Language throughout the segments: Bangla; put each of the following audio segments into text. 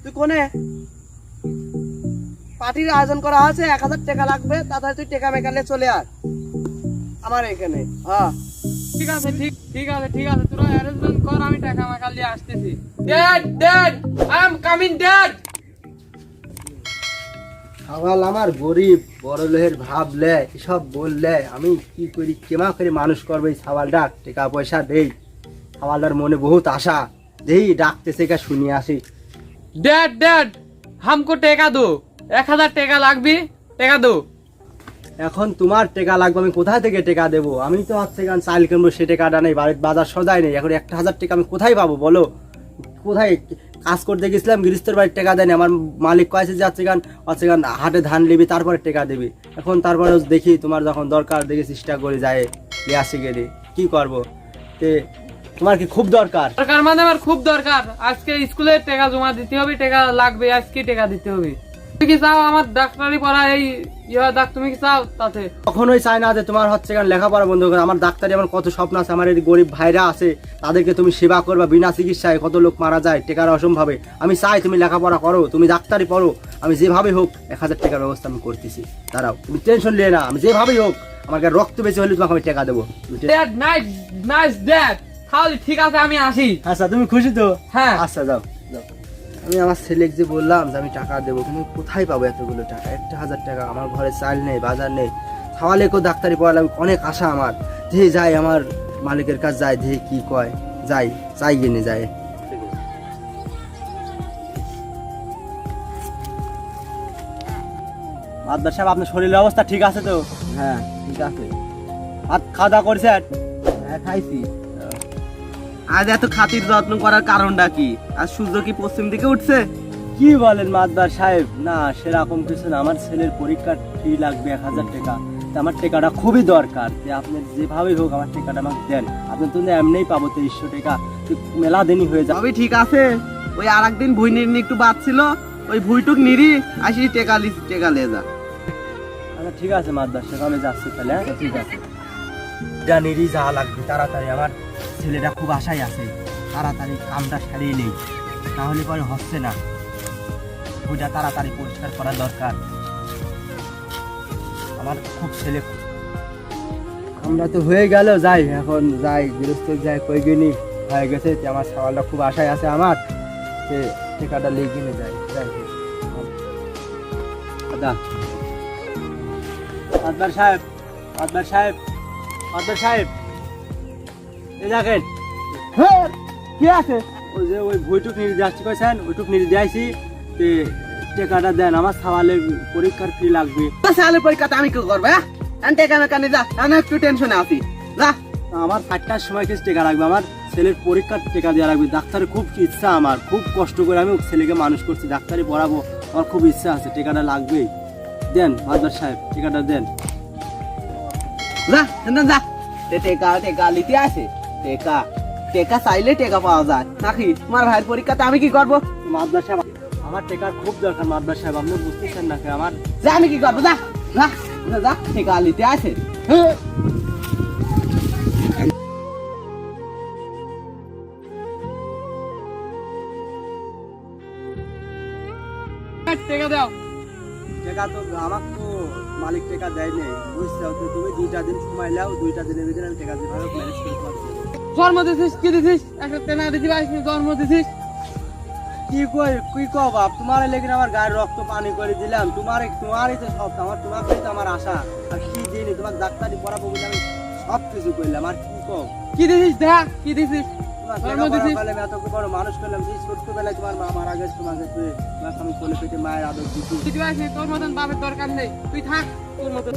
তুই কোনে পার্টির আয়োজন করা হয়েছে, 1000 টাকা লাগবে, তাড়াতাড়ি তুই টাকা মেকালে চলে আয় আমার এখানে। হ্যাঁ ঠিক আছে, ঠিক আছে, তোরা অ্যারেঞ্জমেন্ট কর, আমি টাকা মাকাল দিয়ে আসতেছি। Dad I am coming dad. সকাল আমার গরিব বড় লোহের ভাবলে এসব বললে আমি কি করি, কেমা করে মানুষ করবো এই সাওয়ালটা, টাকা পয়সা দেই, সাওয়ালটার মনে বহুত আশা, দেই ডাকতেছে কা শুনিয়ে আসি। ড্যাড हमको টেকা দো, 1000 টাকা লাগবে, টাকা দো। এখন তোমার টাকা লাগবে, আমি কোথায় থেকে টাকা দেবো? আমি তো হচ্ছে গান চাল কিনবো, সে টাকাটা নেই, বাড়ির বাজার সদাই নেই, এখন 1000 টাকা আমি কোথায় পাবো বলো? কোথায় কাজ করতে গেছিলাম, গৃহস্থের বাড়ির টাকা দেয়নি, আমার মালিক কয়েছে যে হচ্ছে গান হাটে ধান নিবি তারপরে টাকা দিবি। এখন তারপরে দেখি তোমার যখন দরকার দেখি চেষ্টা করে যায় নিয়ে আসি গেলে কি করবো। তে তোমার কি খুব দরকার? দরকার মানে আমার খুব দরকার, আজকে স্কুলে টাকা জমা দিতে হবে, টাকা লাগবে, আজকে টাকা দিতে হবে। তুমি কি চাও আমার ডাক্তারি পড়া এই তুমি কি চাও? তাতে কখনোই চাই না যে তোমার হচ্ছে গান লেখাপড়া বন্ধ করে। আমার ডাক্তারি আমার কত স্বপ্ন আছে, আমার এই গরিব ভাইরা আছে, তাদেরকে তুমি সেবা করবা, বিনা চিকিৎসায় কত লোক মারা যায় টেকার অসম্ভবে। আমি চাই তুমি লেখাপড়া করো, তুমি ডাক্তারি পড়ো, আমি যেভাবে হোক 1000 টাকার ব্যবস্থা আমি করতেছি। দাঁড়াও, তুমি টেনশন নিয়ে না, আমি যেভাবেই হোক আমার গায়ে রক্ত বেশি হলে তোমাকে আমি টাকা দেবো। নাইস ড্যাড, তাহলে ঠিক আছে আমি আসি। আচ্ছা তুমি খুশি তো? হ্যাঁ। আচ্ছা যাও যাও। আমি আমার ছেলেকে যে বললাম যে আমি টাকা দেবো, কিন্তু কোথায় পাবো এতগুলো টাকা? 1000 টাকা, আমার ঘরে চাল নেই, বাজার নেই, খাওয়ালেকেও ডাক্তারি পড়ালাম, অনেক আশা আমার। যে যাই আমার মালিকের কাছে যাই, যে কি কয়, যাই চাই কিনে যায়। মাদবার সাহেব, আপনার শরীরের অবস্থা ঠিক আছে তো? হ্যাঁ ঠিক আছে। আর খাওয়া দাওয়া করছেন? হ্যাঁ খাইছি। আজ এত খাতির যত্ন করার কারণটা কি? আজ সূর্য কি পশ্চিম দিকে উঠছে? কি বলেন মাদবার সাহেব? না সেরকম কিছু না, আমার ছেলের পরীক্ষার ফি লাগবে 1000 টাকা, তা আমার টাকাটা খুবই দরকার। যে আপনি যেভাবেই হোক আমার টাকাটা আমাকে দেন, আপনি তো এমনিই পাবো 2300 টাকা, মেলা দিনই হয়ে যাবে। সবই ঠিক আছে, ওই আর একদিন ভুই নির্নি একটু বাঁচছিল, ওই ভুইটুক নিরি আসি টেকা লিয়ে যা। আচ্ছা ঠিক আছে মাদবার সাহেব, আমি যাচ্ছি তাহলে। হ্যাঁ ঠিক আছে, যা নিরি যা লাগবে তাড়াতাড়ি, আমার ছেলেটা খুব আশায় আছে, তাড়াতাড়ি কামটা সারিয়ে নেই, তাহলে পরে হচ্ছে না। ওইটা তাড়াতাড়ি পরিষ্কার করা দরকার, আমার খুব ছেলে। আমরা তো হয়ে গেল, যাই এখন যাই গৃহস্থ যাই, কই গিনি হয়ে গেছে, আমার সওয়ালটা খুব আশায় আছে আমার, সে টেকাটা লেগে কিনে যাই। দাদা আদবার সাহেব, আদবার সাহেব, আদবার সাহেব, এই দেখেন। হ্যাঁ কি আছে? ওই যে ওই বইটুক নিয়ে যাচ্ছি কইছেন, ওইটুক নিয়ে দিয়েছি, টাকাটা দেন, আমার সাওয়ালের পরীক্ষার ফি লাগবে। সালের পরীক্ষাতে আমি কি করবো? হ্যাঁ টেকা মেকানে যা, আমি একটু টেনশনে আছি, যা। আমার 5টার সময় কিছু টাকা লাগবে, আমার ছেলের পরীক্ষার টাকা দেওয়া লাগবে। ডাক্তারের খুব ইচ্ছা, আমার খুব কষ্ট করে আমি ছেলেকে মানুষ করছি, ডাক্তারি পড়াবো, আমার খুব ইচ্ছা আছে, টাকাটা লাগবেই। দেন মাদবার সাহেব, টাকাটা দেন। যা যা, টেকা লিতে আছে, টেকা চাইলে টেকা পাওয়া যায় নাকি? তোমার ভাইয়ের পরীক্ষাতে আমি কি করবো? মাদবার সাহেব, আমার টাকার খুব দরকার মাদবার সাহেব, আপনি বুঝতেছেন না আমার। যা, আমি কি করবো? যা যা যা, টেকা লিতে আছে। টাকা দাও। টাকা তো আমার তো মালিক টাকা দেয় নেই, বুঝছো তো? তুমি 2টা দিন সময় নাও, 2টা দিনের ভিতরে আমি টাকা যেভাবে ম্যানেজ করে পারবো। জন্ম দিছিস কি দিছিস? একটা টেনা দিছি, জন্ম দিছিস। কি কই বাপ, তোমার লেগে আমার গায়ের রক্ত পানি করে দিলাম, তোমারই তো সব, তোমাকেই তো আমার আশা। আর কি দিইনি তোমাকে ডাক্তারি পড়াবো বলে আমি সব কিছু করলাম, আর কি কও? কি দিছিস দেখ, কি দিছিস? জন্ম দিছিস, এত বড় মানুষ করলাম, সেই ছোট্টবেলায় তোমার মা মারা গেছে, তোমাকে আমি কোলে পেটে মায়ের আদর দিচ্ছি। তোর মতন বাপের দরকার নেই, তুই থাক তোর মতন।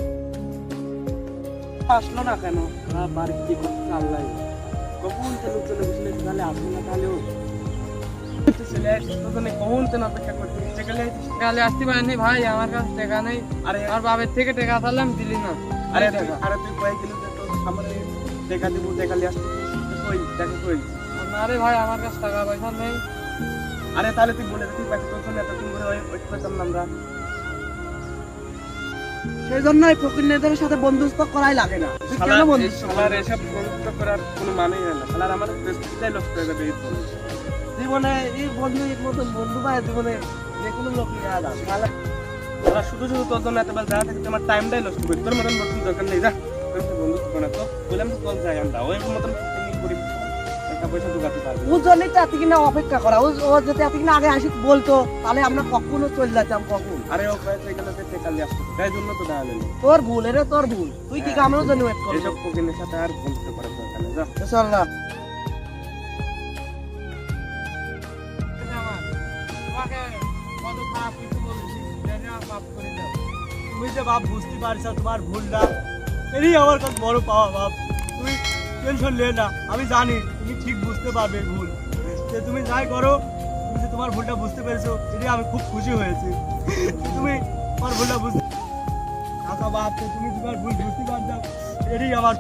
আসলো না কেন? বাড়ি কি করতে আল্লাহ, কখন চলে চলে বসলে, তাহলে আসলো না, তাহলেও আসতে পারিনি ভাই, আমার কাছে টাকা নেই। আরে আমার বাপের থেকে টাকা চাইলাম, দিলি না। আরে তুই কয়ে গেলি যে তোর সামনে দেখা দিব, দেখালি আসতে কই দেখা কই? আরে ভাই আমার কাছে টাকা পয়সা নেই। আরে তাহলে তুই বলে দিতে পারছিস, তোর জন্য এতদিন ধরে ওয়েট করতাম না আমরা। সেই জন্যই ফকিরদের সাথে বন্ধুত্ব করাই লাগে না। তুই কেন বন্ধুত্ব? শালার এসব বন্ধুত্ব করার কোনো মানেই হয় না, শালার আমার প্রেস্টিজটাই নষ্ট হয়ে যাবে এই বন্ধু। জীবনে এই বন্ধু এর মতন বন্ধু পায় জীবনে যে কোনো লোক নিয়ে আলাম তারা শুধু শুধু তোর জন্য এতবার যা থাকে তোমার টাইমটাই নষ্ট করি তোর মতন বর্তমান দরকার নেই যা বন্ধু না তো বললাম তো কল যাই আমরা ওই মতন করি টাকা পয়সা জোগাতে পারবে ও জন্যই তো এত কিনা অপেক্ষা করা ও ও যদি এত কিনা আগে আসি বলতো তাহলে আমরা কখনো চলে যেতাম কখন আরে ও প্রায় থেকে গেলে সে কালি আসছে তাই জন্য তো দাঁড়ালেন তোর ভুল এরে তোর ভুল তুই কি কামড়ের জন্য ওয়েট করবি এইসব কোকিনের সাথে আর বন্ধুত্ব করার দরকার নেই যা চল না তোমাকে কত খারাপ কিছু বলেছি জানি আর মাফ করে দাও তুমি যে বাপ বুঝতে পারছো তোমার ভুলটা এরই আমার কাছে বড় পাওয়া বাপ তুমি টেনশন নে না আমি জানি তুমি ঠিক বুঝতে পারবে ভুল যে তুমি যাই করো তুমি যে তোমার ভুলটা বুঝতে পেরেছো এটাই আমি খুব খুশি হয়েছি তুমি তোমার ভুলটা বুঝতে কাকা বাপ তুমি তোমার ভুল বুঝতে পারছো এটাই আমার